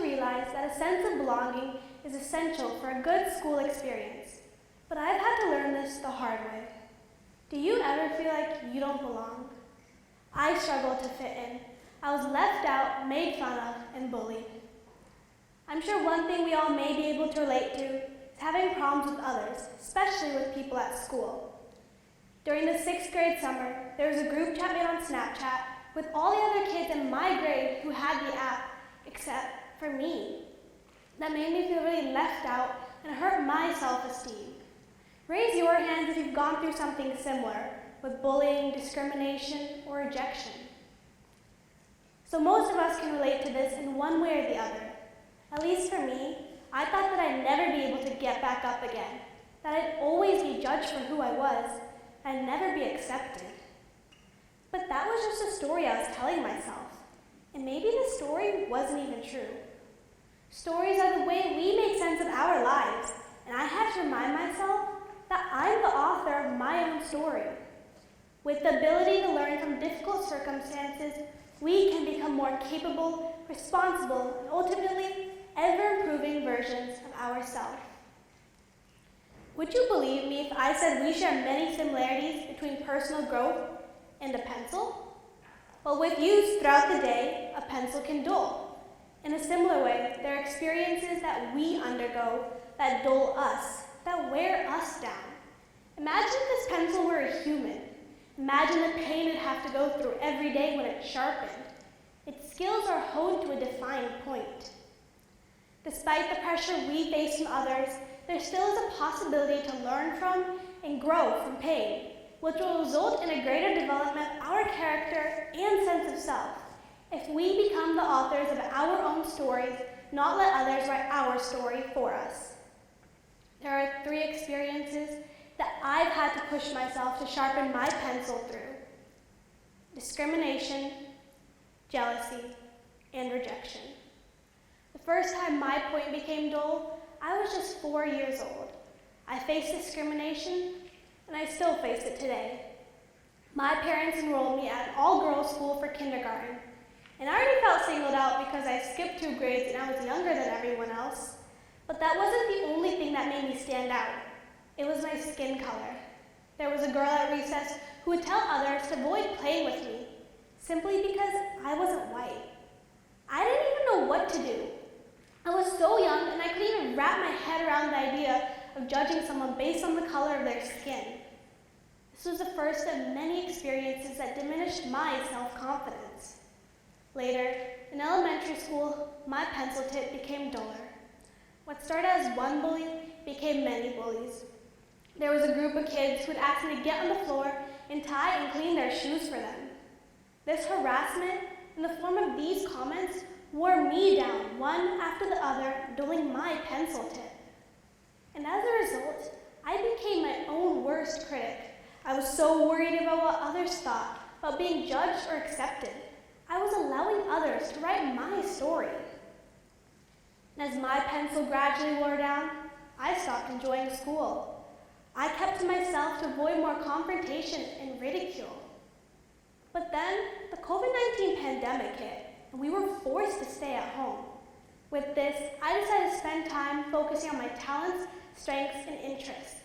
realize that a sense of belonging is essential for a good school experience. But I've had to learn this the hard way. Do you ever feel like you don't belong? I struggled to fit in. I was left out, made fun of, and bullied. I'm sure one thing we all may be able to relate to is having problems with others, especially with people at school. During the 6th grade summer, there was a group chat made on Snapchat with all the other kids in my grade who had the app, except for me. That made me feel really left out and hurt my self-esteem. Raise your hands if you've gone through something similar with bullying, discrimination, or rejection. So most of us can relate to this in one way or the other. At least for me, I thought that I'd never be able to get back up again, that I'd always be judged for who I was, and never be accepted. But that was just a story I was telling myself, and maybe the story wasn't even true. Stories are the way we make sense of our lives, and I had to remind myself that I'm the author of my own story. With the ability to learn from difficult circumstances, we can become more capable, responsible, and ultimately ever-improving versions of ourselves. Would you believe me if I said we share many similarities between personal growth and a pencil? Well, with use throughout the day, a pencil can dull. In a similar way, there are experiences that we undergo that dull us, that wear us down. Imagine if this pencil were a human. Imagine the pain it'd have to go through every day when it's sharpened. Its skills are honed to a defined point. Despite the pressure we face from others, there still is a possibility to learn from and grow from pain, which will result in a greater development of our character and sense of self if we become the authors of our own stories, not let others write our story for us. There are 3 experiences that I've had to push myself to sharpen my pencil through: discrimination, jealousy, and rejection. The first time my point became dull, I was just 4 years old. I faced discrimination, and I still face it today. My parents enrolled me at an all-girls school for kindergarten, and I already felt singled out because I skipped 2 grades and I was younger than everyone else. But that wasn't the only thing that made me stand out. It was my skin color. There was a girl at recess who would tell others to avoid playing with me, simply because I wasn't white. I didn't even know what to do. I was so young and I couldn't even wrap my head around the idea of judging someone based on the color of their skin. This was the first of many experiences that diminished my self-confidence. Later, in elementary school, my pencil tip became duller. What started as one bully became many bullies. There was a group of kids who would ask me to get on the floor and tie and clean their shoes for them. This harassment, in the form of these comments, wore me down one after the other, dulling my pencil tip. And as a result, I became my own worst critic. I was so worried about what others thought, about being judged or accepted. I was allowing others to write my story. And as my pencil gradually wore down, I stopped enjoying school. I kept to myself to avoid more confrontation and ridicule. But then the COVID-19 pandemic hit, and we were forced to stay at home. With this, I decided to spend time focusing on my talents, strengths, and interests.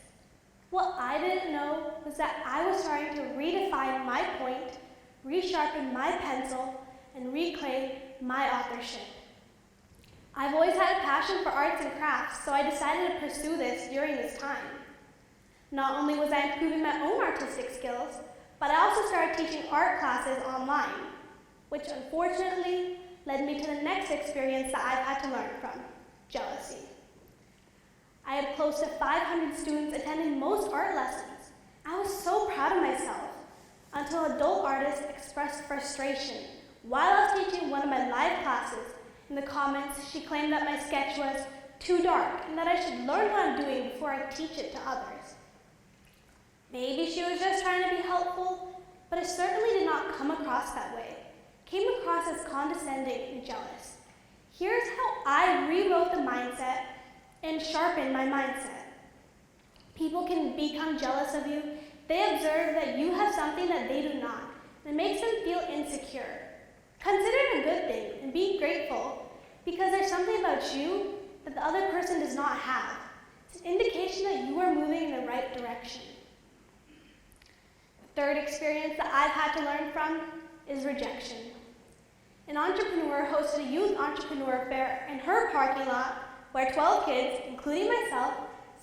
What I didn't know was that I was starting to redefine my point, resharpen my pencil, and reclaim my authorship. I've always had a passion for arts and crafts, so I decided to pursue this during this time. Not only was I improving my own artistic skills, but I also started teaching art classes online, which unfortunately led me to the next experience that I've had to learn from: jealousy. I had close to 500 students attending most art lessons. I was so proud of myself, until an adult artist expressed frustration while I was teaching one of my live classes. In the comments, she claimed that my sketch was too dark and that I should learn what I'm doing before I teach it to others. Maybe she was just trying to be helpful, but it certainly did not come across that way. It came across as condescending and jealous. Here's how I rewrote the mindset and sharpened my mindset. People can become jealous of you. They observe that you have something that they do not, and it makes them feel insecure. Consider it a good thing and be grateful. because there's something about you that the other person does not have. It's an indication that you are moving in the right direction. The third experience that I've had to learn from is rejection. An entrepreneur hosted a youth entrepreneur fair in her parking lot where 12 kids, including myself,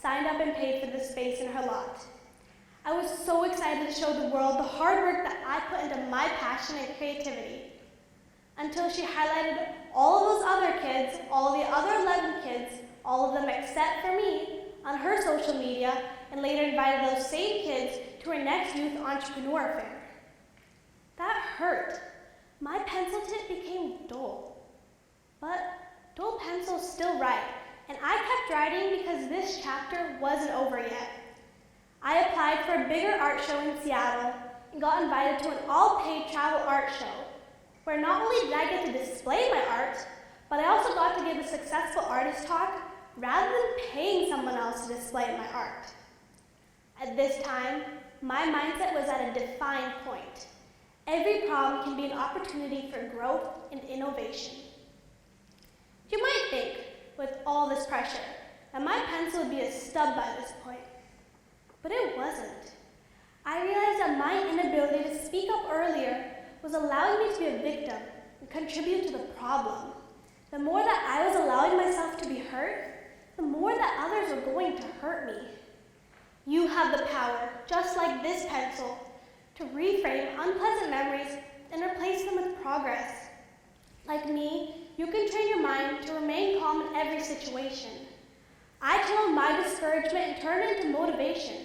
signed up and paid for the space in her lot. I was so excited to show the world the hard work that I put into my passion and creativity, until she highlighted all of those other kids, all the other 11 kids, all of them except for me, on her social media, and later invited those same kids to her next youth entrepreneur fair. That hurt. My pencil tip became dull. But dull pencils still write, and I kept writing because this chapter wasn't over yet. I applied for a bigger art show in Seattle and got invited to an all-paid travel art show, where not only did I get to display my art, but I also got to give a successful artist talk rather than paying someone else to display my art. At this time, my mindset was at a defined point. Every problem can be an opportunity for growth and innovation. You might think, with all this pressure, that my pencil would be a stub by this point. But it wasn't. I realized that my inability to speak up earlier was allowing me to be a victim and contribute to the problem. The more that I was allowing myself to be hurt, the more that others were going to hurt me. You have the power, just like this pencil, to reframe unpleasant memories and replace them with progress. Like me, you can train your mind to remain calm in every situation. I channeled my discouragement and turned it into motivation,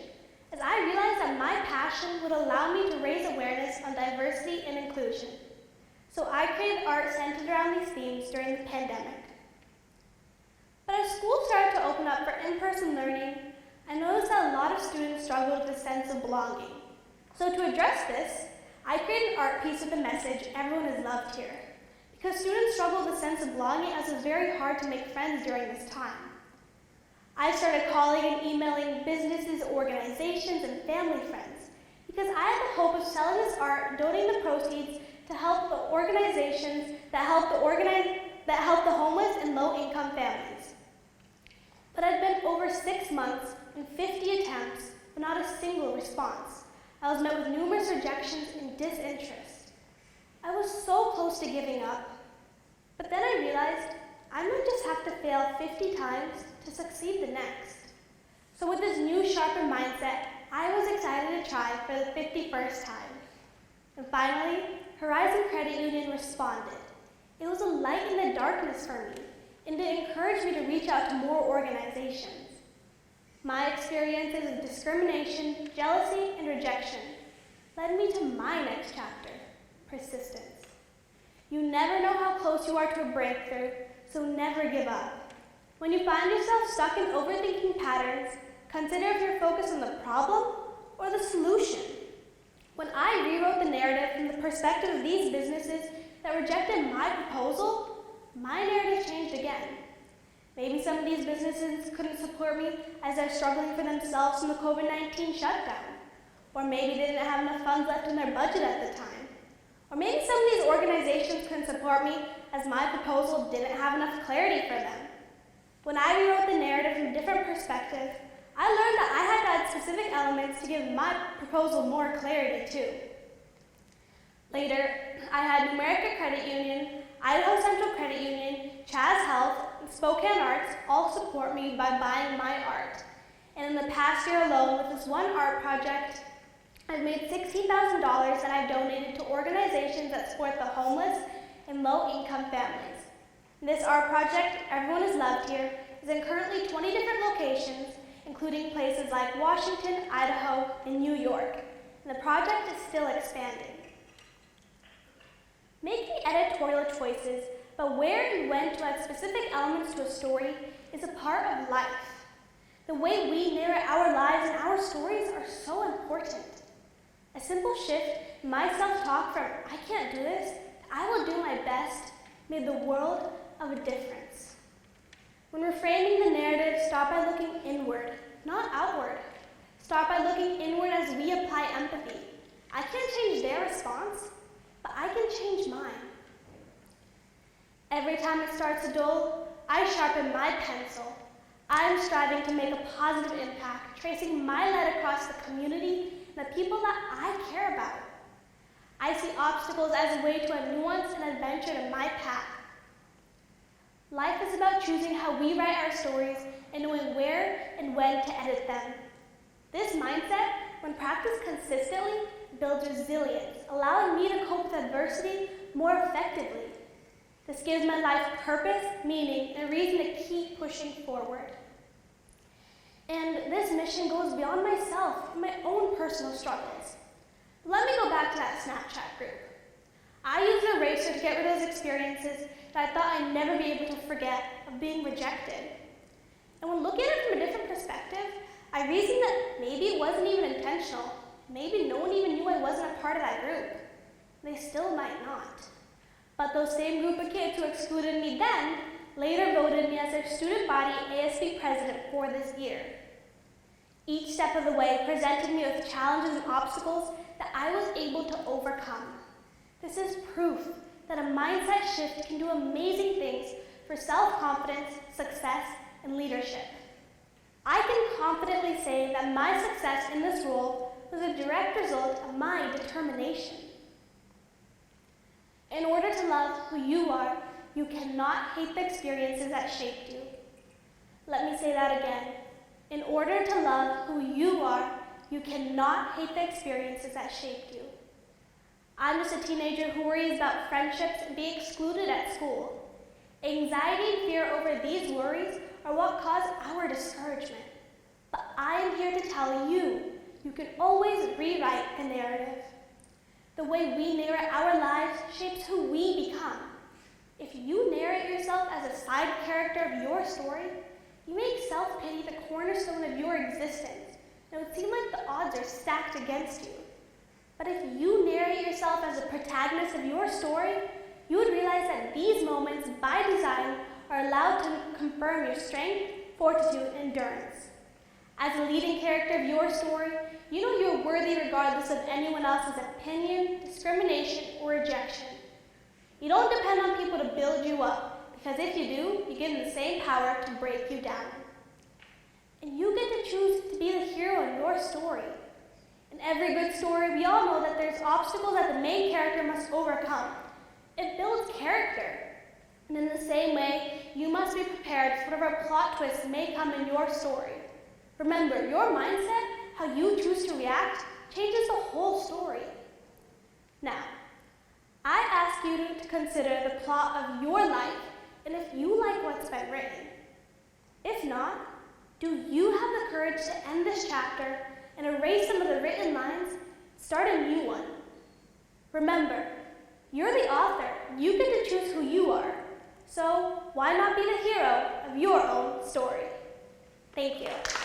as I realized that my passion would allow me to raise awareness on diversity and inclusion. So I created art centered around these themes during the pandemic. But as schools started to open up for in-person learning, I noticed that a lot of students struggled with a sense of belonging. So to address this, I created an art piece with the message, "Everyone is loved here," because students struggle with a sense of belonging as it was very hard to make friends during this time. I started calling and emailing businesses, organizations, and family friends because I had the hope of selling this art and donating the proceeds to help the organizations that help the homeless and low-income families. But it had been over 6 months and 50 attempts, but not a single response. I was met with numerous rejections and disinterest. I was so close to giving up, but then I realized I might just have to fail 50 times to succeed the next. So with this new sharpened mindset, I was excited to try for the 51st time. And finally, Horizon Credit Union responded. It was a light in the darkness for me, and it encouraged me to reach out to more organizations. My experiences of discrimination, jealousy, and rejection led me to my next chapter, persistence. You never know how close you are to a breakthrough, so never give up. When you find yourself stuck in overthinking patterns, consider if you're focused on the problem or the solution. When I rewrote the narrative from the perspective of these businesses that rejected my proposal, my narrative changed again. Maybe some of these businesses couldn't support me as they're struggling for themselves from the COVID-19 shutdown. Or maybe they didn't have enough funds left in their budget at the time. Or maybe some of these organizations couldn't support me as my proposal didn't have enough clarity for them. When I rewrote the narrative from a different perspective, I learned that I had to add specific elements to give my proposal more clarity too. Later, I had Numerica Credit Union, Idaho Central Credit Union, Chaz Health, and Spokane Arts all support me by buying my art. And in the past year alone, with this one art project, I've made $16,000 that I've donated to organizations that support the homeless and low-income families. This art project, Everyone is Loved Here, is in currently 20 different locations, including places like Washington, Idaho, and New York. And the project is still expanding. Making editorial choices about where and when to add specific elements to a story is a part of life. The way we narrate our lives and our stories are so important. A simple shift in my self-talk from "I can't do this" to "I will do my best" made the world of a difference. When reframing the narrative, start by looking inward, not outward. Start by looking inward as we apply empathy. I can't change their response, but I can change mine. Every time it starts to dull, I sharpen my pencil. I am striving to make a positive impact, tracing my light across the community and the people that I care about. I see obstacles as a way to a nuance and adventure in my path. Life is about choosing how we write our stories and knowing where and when to edit them. This mindset, when practiced consistently, builds resilience, allowing me to cope with adversity more effectively. This gives my life purpose, meaning, and a reason to keep pushing forward. And this mission goes beyond myself and my own personal struggles. Let me go back to that Snapchat group. I used an eraser to get rid of those experiences that I thought I'd never be able to forget of being rejected. And when looking at it from a different perspective, I reasoned that maybe it wasn't even intentional. Maybe no one even knew I wasn't a part of that group. They still might not. But those same group of kids who excluded me then later voted me as their student body ASB president for this year. Each step of the way presented me with challenges and obstacles that I was able to overcome. This is proof that a mindset shift can do amazing things for self-confidence, success, and leadership. I can confidently say that my success in this role was a direct result of my determination. In order to love who you are, you cannot hate the experiences that shaped you. Let me say that again. In order to love who you are, you cannot hate the experiences that shaped you. I'm just a teenager who worries about friendships and being excluded at school. Anxiety and fear over these worries are what cause our discouragement. But I am here to tell you, you can always rewrite the narrative. The way we narrate our lives shapes who we become. If you narrate yourself as a side character of your story, you make self-pity the cornerstone of your existence, and it would seem like the odds are stacked against you. But if you narrate yourself as a protagonist of your story, you would realize that these moments, by design, are allowed to confirm your strength, fortitude, and endurance. As a leading character of your story, you know you're worthy regardless of anyone else's opinion, discrimination, or rejection. You don't depend on people to build you up, because if you do, you give them the same power to break you down. And you get to choose to be the hero in your story. In every good story, we all know that there's obstacles that the main character must overcome. It builds character. And in the same way, you must be prepared for whatever plot twists may come in your story. Remember, your mindset, how you choose to react, changes the whole story. Now, I ask you to consider the plot of your life and if you like what's been written. If not, do you have the courage to end this chapter and erase some of the written lines, start a new one? Remember, you're the author. You get to choose who you are. So why not be the hero of your own story? Thank you.